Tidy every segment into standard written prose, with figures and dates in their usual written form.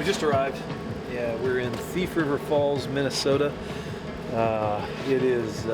We just arrived. Yeah, we're in Thief River Falls, Minnesota. It is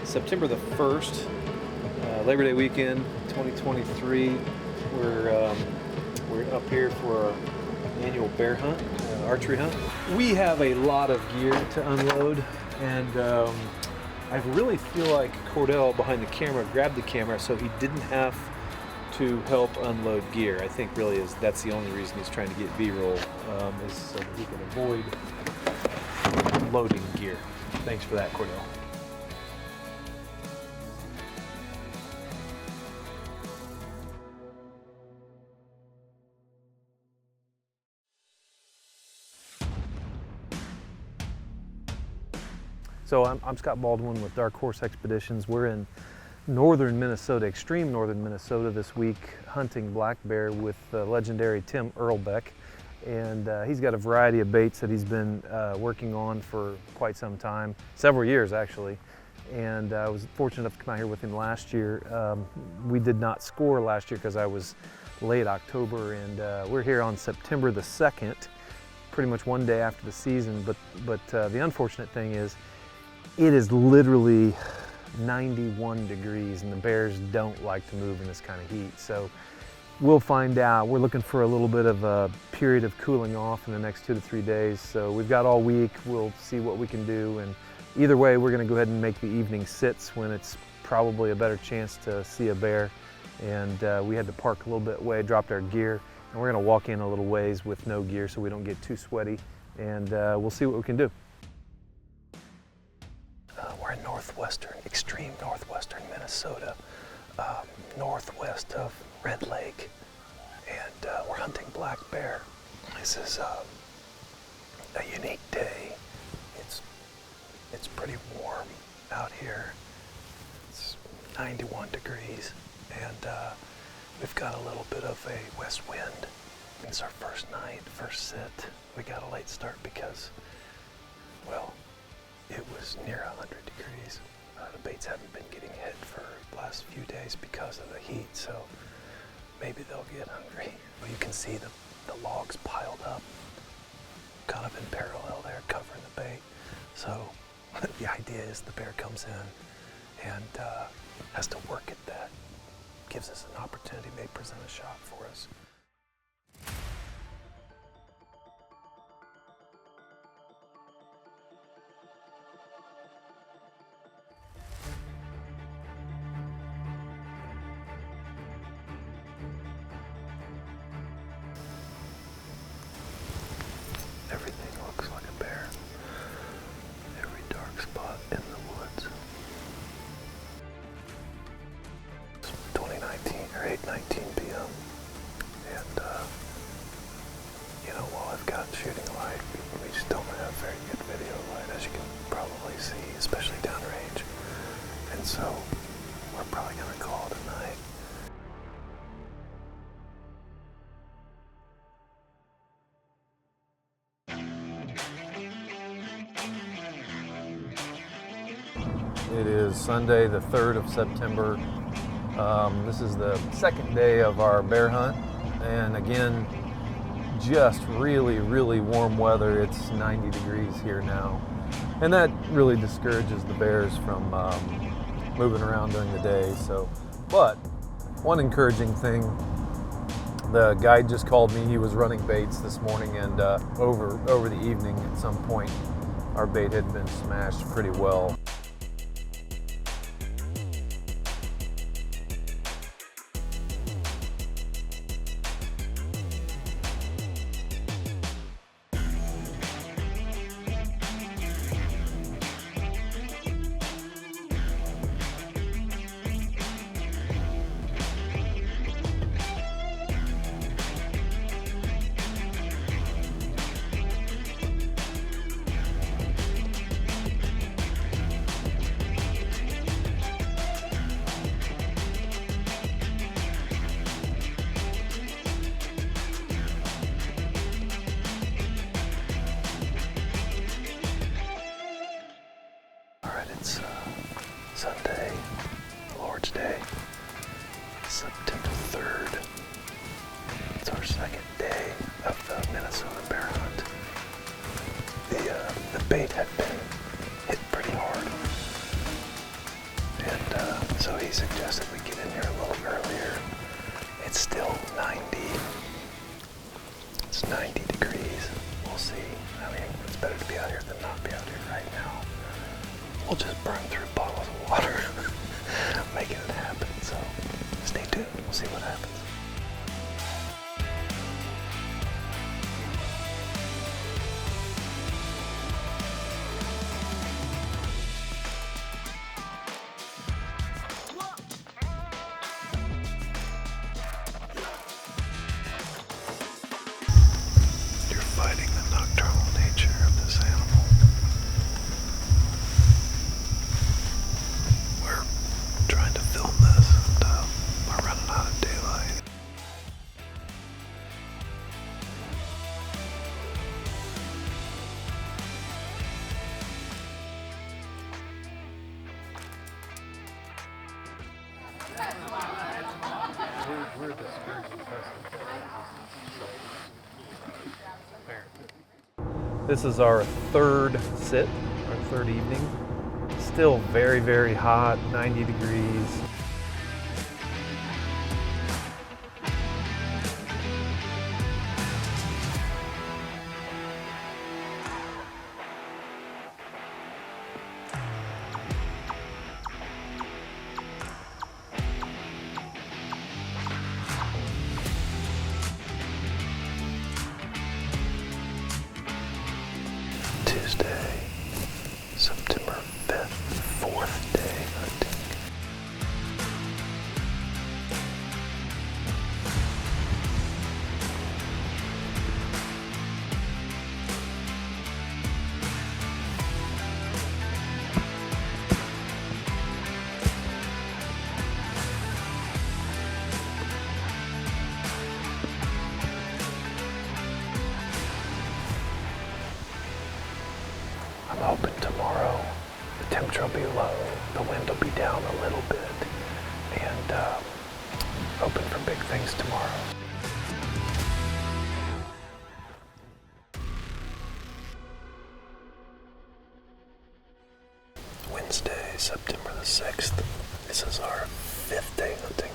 September the 1st, Labor Day weekend, 2023. We're up here for our annual bear hunt, archery hunt. We have a lot of gear to unload, and I really feel like Cordell behind the camera grabbed the camera so he didn't have to help unload gear. I think really that's the only reason he's trying to get B-roll, is so that he can avoid loading gear. Thanks for that, Cordell. So I'm Scott Baldwin with Darkhorse Expeditions. We're in northern Minnesota, extreme northern Minnesota this week, hunting black bear with legendary Tim Earlbeck. And he's got a variety of baits that he's been working on for quite some time, several years actually. And I was fortunate enough to come out here with him last year. We did not score last year because I was late October, and we're here on September the 2nd, pretty much one day after the season. But the unfortunate thing is, it is literally 91 degrees and the bears don't like to move in this kind of heat. So we'll find out. We're looking for a little bit of a period of cooling off in the next 2 to 3 days. So we've got all week. We'll see what we can do. And either way, we're going to go ahead and make the evening sits when it's probably a better chance to see a bear. And we had to park a little bit away, dropped our gear, and we're going to walk in a little ways with no gear so we don't get too sweaty. And we'll see what we can do. We're in northwestern, extreme northwestern Minnesota, northwest of Red Lake, and we're hunting black bear. This is a unique day. It's pretty warm out here. It's 91 degrees, and we've got a little bit of a west wind. It's our first night, first sit. We got a late start because, well, it was near 100 degrees. The baits haven't been getting hit for the last few days because of the heat, so maybe they'll get hungry. Well, you can see the logs piled up, kind of in parallel there, covering the bait. So the idea is the bear comes in and has to work at that. Gives us an opportunity, may present a shot for us. Everything looks like a bear. Every dark spot in the woods. It's 2019 or 8:19 p.m. And you know, while I've got shooting light, we just don't have very good video light, as you can probably see, especially downrange. And so we're probably gonna call it a night. It is Sunday, the 3rd of September. This is the second day of our bear hunt. And again, just really, really warm weather. It's 90 degrees here now. And that really discourages the bears from moving around during the day. So, but one encouraging thing, the guide just called me. He was running baits this morning, and over the evening at some point, our bait had been smashed pretty well. bait had been hit pretty hard. And so he suggested we get in here a little earlier. It's still 90. It's 90 degrees. We'll see. I mean, it's better to be out here than not be out here right now. We'll just burn through bottles of water, making it happen. So stay tuned. We'll see what happens. Fighting the nocturnal nature of this animal. We're trying to film this and we're running out of daylight. We're the Sturgeon Festival. This is our third sit, our third evening. Still very, very hot, 90 degrees. Tuesday, September 5th, 4th day hunting. I'm hoping tomorrow the temperature will be low, the wind will be down a little bit, and hoping for big things tomorrow. Wednesday, September the 6th. This is our 5th day hunting.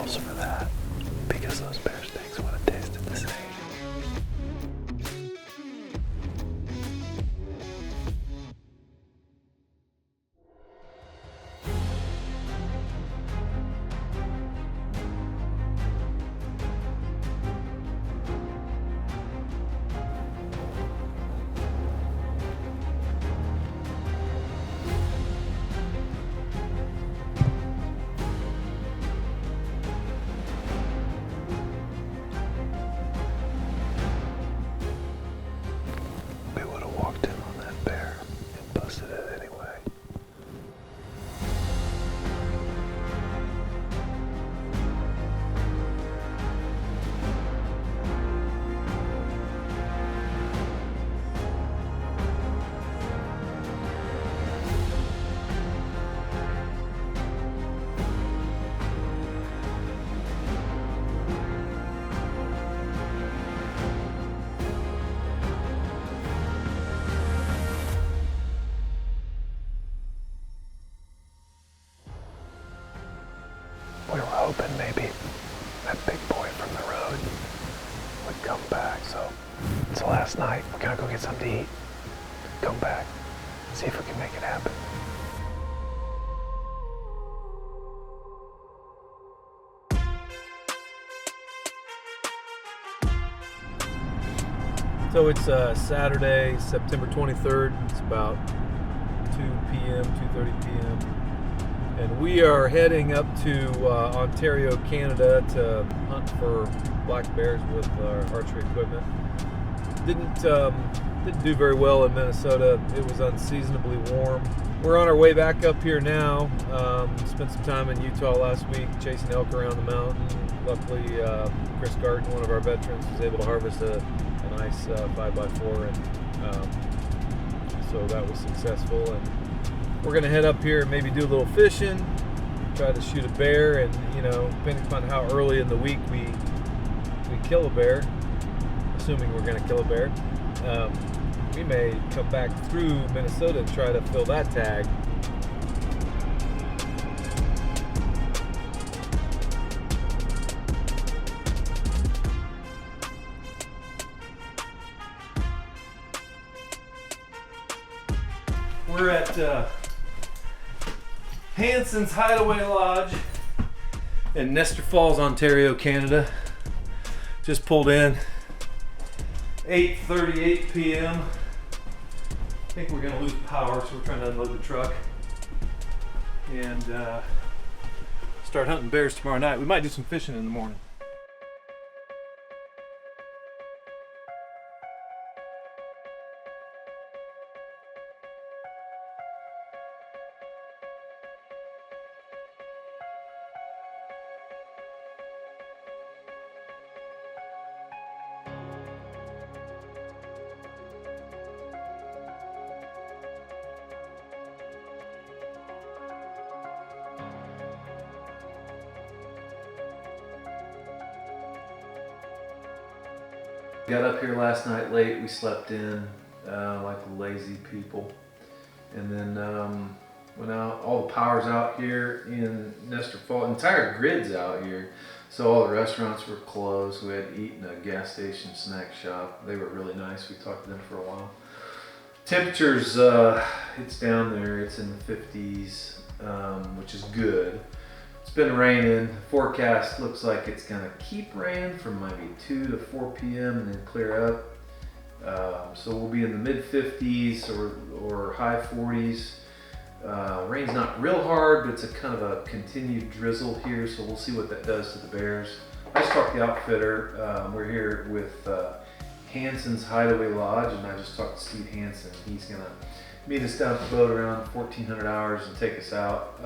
For that, because those bear steaks would have tasted the same. back. So it's the last night. We gotta go get something to eat, come back, see if we can make it happen. So it's Saturday, September 23rd. It's about 2 p.m., 2:30 p.m. And we are heading up to Ontario, Canada to hunt for black bears with our archery equipment. Didn't do very well in Minnesota. It was unseasonably warm. We're on our way back up here now. Spent some time in Utah last week chasing elk around the mountain. Luckily, Chris Garten, one of our veterans, was able to harvest a nice 5x4, and so that was successful. And we're gonna head up here and maybe do a little fishing, try to shoot a bear, and depending upon how early in the week we kill a bear, assuming we're gonna kill a bear, we may come back through Minnesota and try to fill that tag. We're at Hanson's Hideaway Lodge in Nestor Falls, Ontario, Canada. Just pulled in, 8:38 p.m. I think we're gonna lose power, so we're trying to unload the truck and start hunting bears tomorrow night. We might do some fishing in the morning. Got up here last night late. We slept in like lazy people, and then went out. All the power's out here in Nestor Falls. Entire grid's out here, so all the restaurants were closed. We had to eat in a gas station snack shop. They were really nice. We talked to them for a while. Temperatures, it's down there. It's in the 50s, which is good. It's been raining. The forecast looks like it's gonna keep raining from maybe 2 to 4 p.m. and then clear up. So we'll be in the mid 50s or high 40s. Rain's not real hard, but it's a kind of a continued drizzle here, so we'll see what that does to the bears. I just talked to the outfitter. We're here with Hanson's Hideaway Lodge, and I just talked to Steve Hanson. He's gonna meet us down at the boat around 1400 hours and take us out.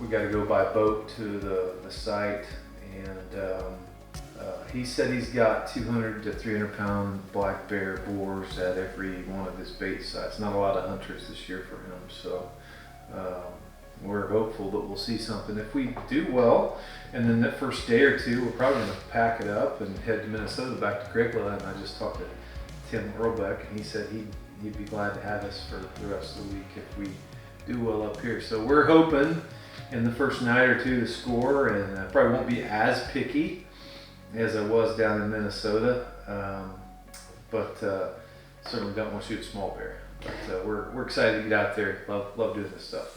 We got to go by boat to the site, and he said he's got 200 to 300 pound black bear boars at every one of his bait sites. Not a lot of hunters this year for him, so we're hopeful that we'll see something. If we do well, and then that first day or two, we're probably going to pack it up and head to Minnesota, back to Grigla. And I just talked to Tim Earlbeck, and he said he'd be glad to have us for the rest of the week if we do well up here. So we're hoping in the first night or two to score, and I probably won't be as picky as I was down in Minnesota, but certainly don't want to shoot a small bear. But we're excited to get out there. Love doing this stuff.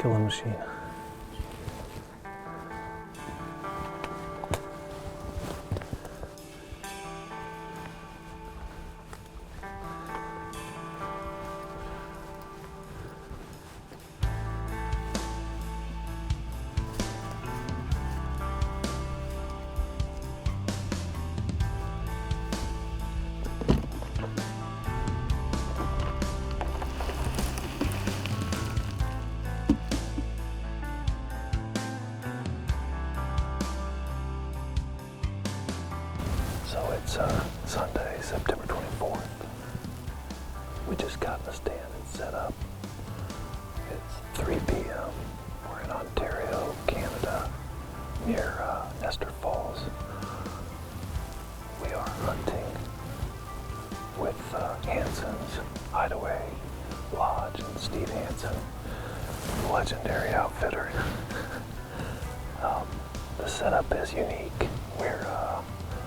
Killing machine. Sunday, September 24th. We just got in the stand and set up. It's 3 p.m. We're in Ontario, Canada, near Nestor Falls. We are hunting with Hanson's Hideaway Lodge and Steve Hanson, legendary outfitter. The setup is unique.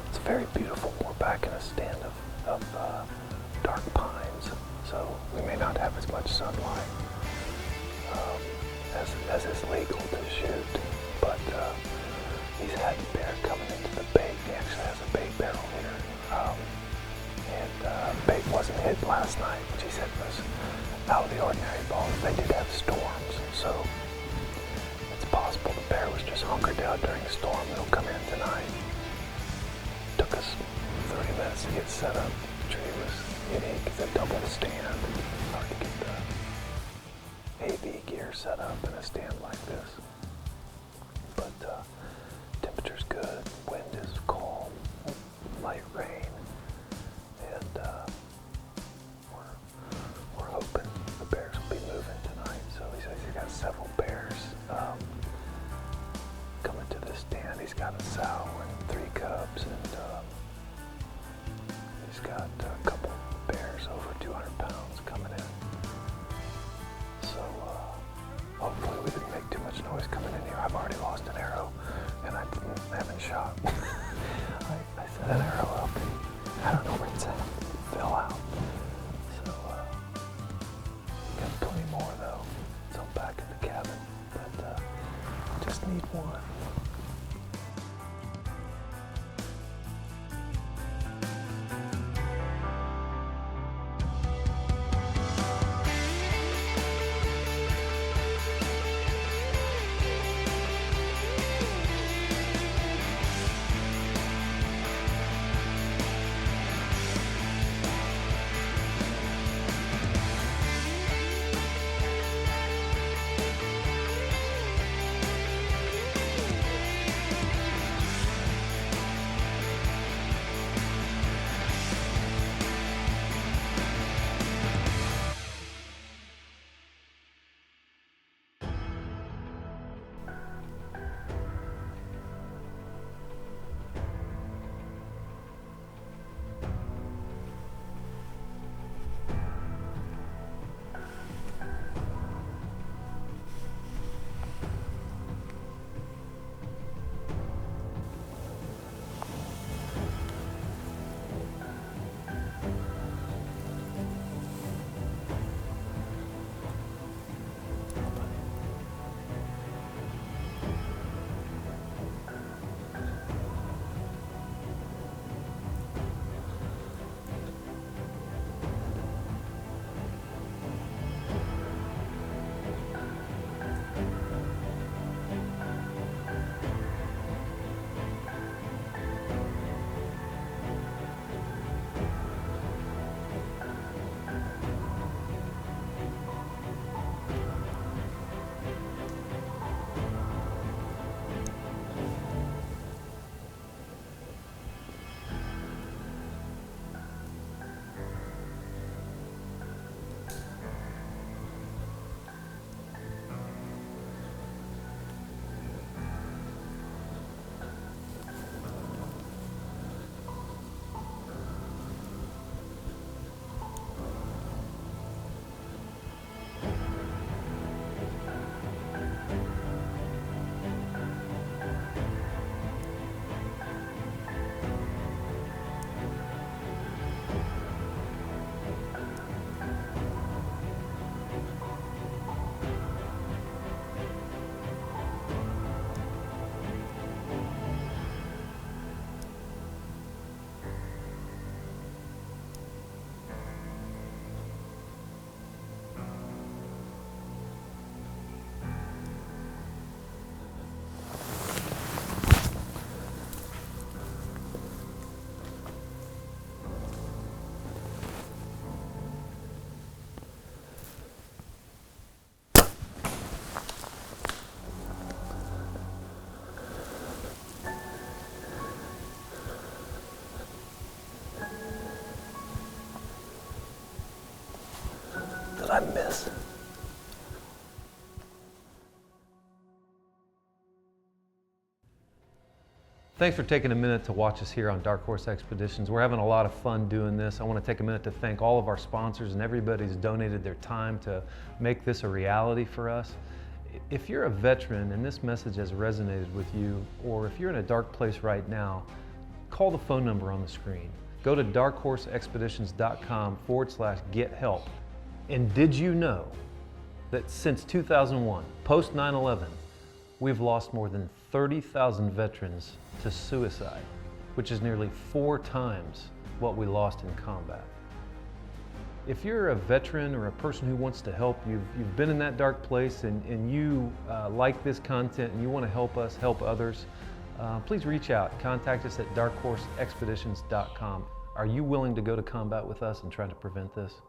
It's very beautiful. We're back in a stand of dark pines, so we may not have as much sunlight as is legal to shoot, but he's had bear coming into the bait. He actually has a bait barrel here, and bait wasn't hit last night, which he said was out of the ordinary. Balls. They did have storms, so it's possible the bear was just hunkered down during a storm. It'll come in tonight. Took us 30 minutes to get set up. The tree was unique. It's a double stand. Hard to get the AV gear set up in a stand like this. But temperature's good. Wind is calm. Light rain. And we're hoping the bears will be moving tonight. So he says he's got several bears coming to this stand. He's got a sow and 3 cubs, and he's got a couple bears over 200 pounds coming in. So hopefully we didn't make too much noise coming in here. I've already lost an arrow, and I haven't shot. I set an arrow up, and I don't know where it's at. It fell out. So got plenty more though. So I'm back in the cabin, but just need one. Thanks for taking a minute to watch us here on Darkhorse Expeditions. We're having a lot of fun doing this. I want to take a minute to thank all of our sponsors and everybody who's donated their time to make this a reality for us. If you're a veteran and this message has resonated with you, or if you're in a dark place right now, call the phone number on the screen. Go to darkHorseExpeditions.com/get help. And did you know that since 2001, post 9/11, we've lost more than 30,000 veterans to suicide, which is nearly 4 times what we lost in combat. If you're a veteran or a person who wants to help, you've been in that dark place and you like this content and you want to help us help others, please reach out. Contact us at darkhorseexpeditions.com. Are you willing to go to combat with us and try to prevent this?